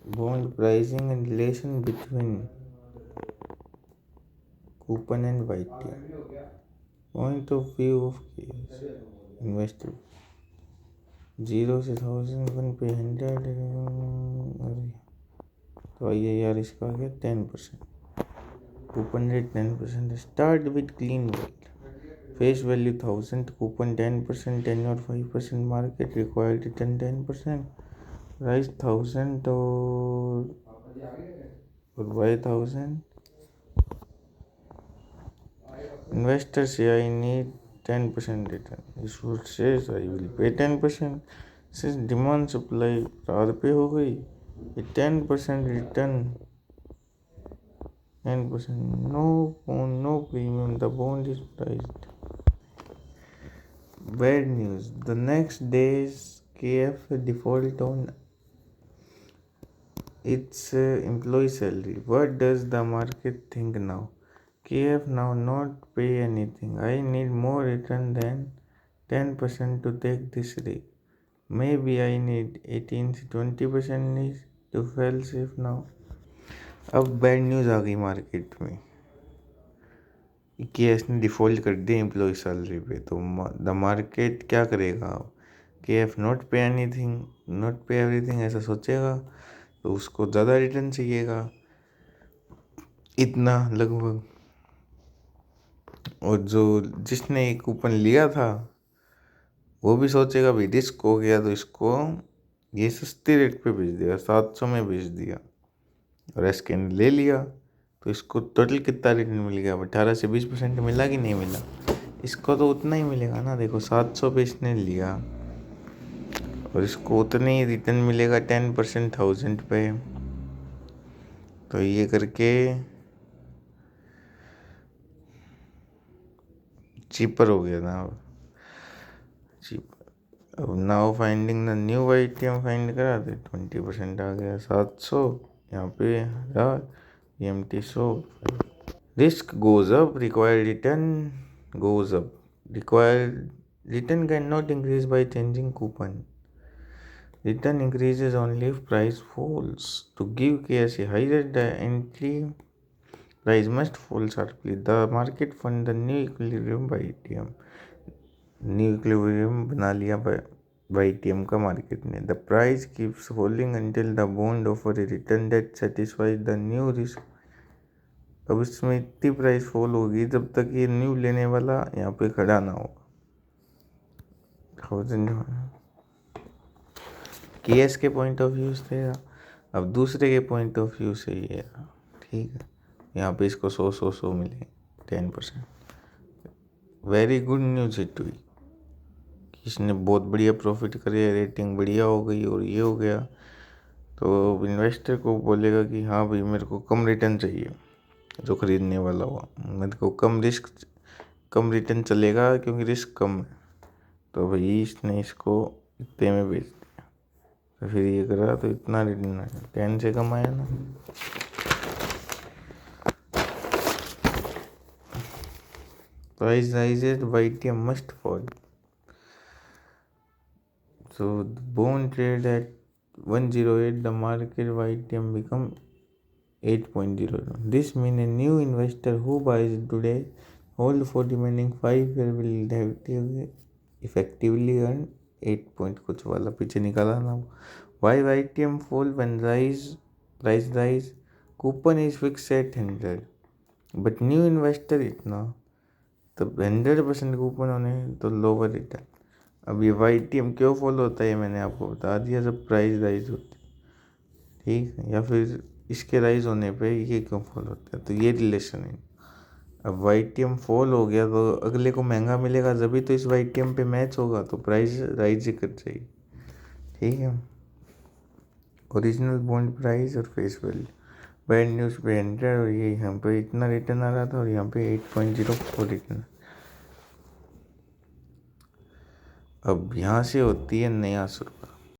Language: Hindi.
bond pricing and relation between coupon and YTM. Point of view of case investor 0 से 1000 वन पे 100 तो आइए यार इसका आ गया 10%। Coupon rate 10%। Start with clean wealth. Face value 1000, coupon 10%, tenure 5%, market required return 10%, price 1000 और bye 1000। Investor say I need 10% return. Issuer says I will pay 10%. Says demand supply रात पे हो गई, ये 10% return, 10% no bond, no premium, the bond is priced. Bad news. The next day's KF default on its employee salary. What does the market think now? KF now not pay anything. I need more return than 10% to take this risk. Maybe I need 18 से 20% to fail safe now. अब बैड न्यूज़ आ गई मार्केट में कि ने डिफ़ॉल्ट कर दिया एम्प्लॉय सैलरी पे, तो द मार्केट क्या करेगा? KF not pay anything, not पे एवरीथिंग ऐसा सोचेगा, तो उसको ज़्यादा रिटर्न चाहिएगा, इतना लगभग। और जो जिसने कूपन लिया था वो भी सोचेगा भाई रिस्क हो गया, तो इसको ये सस्ते रेट पे बेच दिया, 700 में बेच दिया, और एसके ने ले लिया, तो इसको टोटल कितना रिटर्न मिल गया? 18 से 20% मिला कि नहीं मिला? इसको तो उतना ही मिलेगा ना। देखो 700 पे इसने लिया और इसको उतना ही रिटर्न मिलेगा 10% 1000 पे, तो ये करके चीपर हो गया ना। अब now finding the new YTM find करा दे, 20% आ गया 700, यहाँ पे 1000, EMT 100। Risk goes up, required return goes up. Required return can not increase by changing coupon. Return increases only if price falls. To give KSA higher, the entry price must fall sharply. The market found the new equilibrium by ATM. New equilibrium बना लिया YTM का मार्केट ने. The price keeps falling until the bond offer A return that satisfies the new risk. अब इसमें इतनी प्राइस फॉल होगी जब तक ये न्यू लेने वाला यहाँ पे खड़ा ना हो. केएस के पॉइंट ऑफ व्यू से, अब दूसरे के पॉइंट ऑफ व्यू से ये ठीक है, यहाँ पे इसको 100 मिले 10%. वेरी गुड न्यूज़ हिट हुई, इसने बहुत बढ़िया प्रॉफिट करे, रेटिंग बढ़िया हो गई और ये हो गया, तो इन्वेस्टर को बोलेगा कि हाँ भाई मेरे को कम रिटर्न चाहिए, जो ख़रीदने वाला हुआ मेरे को कम रिस्क कम रिटर्न चलेगा क्योंकि रिस्क कम है, तो भाई इसने इसको इतने में बेच दिया, तो फिर ये करा तो इतना रिटर्न आया, 10 से कम आया ना. Price rises, YTM must fall. So the bond trade at 108, the market YTM become 8.0. This means a new investor who buys today hold for remaining 5 years will effectively earn 8 point कुछ वाला पीछे निकाला ना. Why YTM fall when price rise? Coupon is fixed at 100, but new investor इतना, तब 100% कूपन होने तो लोअर रिटर्न. अब ये YTM क्यों फॉल होता है मैंने आपको बता दिया, जब प्राइस राइज होती है, ठीक है, या फिर इसके राइज होने पे ये क्यों फॉल होता है, तो ये रिलेशन है. अब YTM फॉल हो गया तो अगले को महंगा मिलेगा, जब तो इस YTM पे मैच होगा, तो प्राइस राइज कर जाएगी, ठीक है. ओरिजिनल बॉन्ड प्राइस और फेस वैल्यू. बैड न्यूज़ पे 100 और ये यहाँ पे इतना रिटर्न आ रहा था और यहाँ पे 8.04 रिटर्न. अब यहाँ से होती है नया शुरुआत.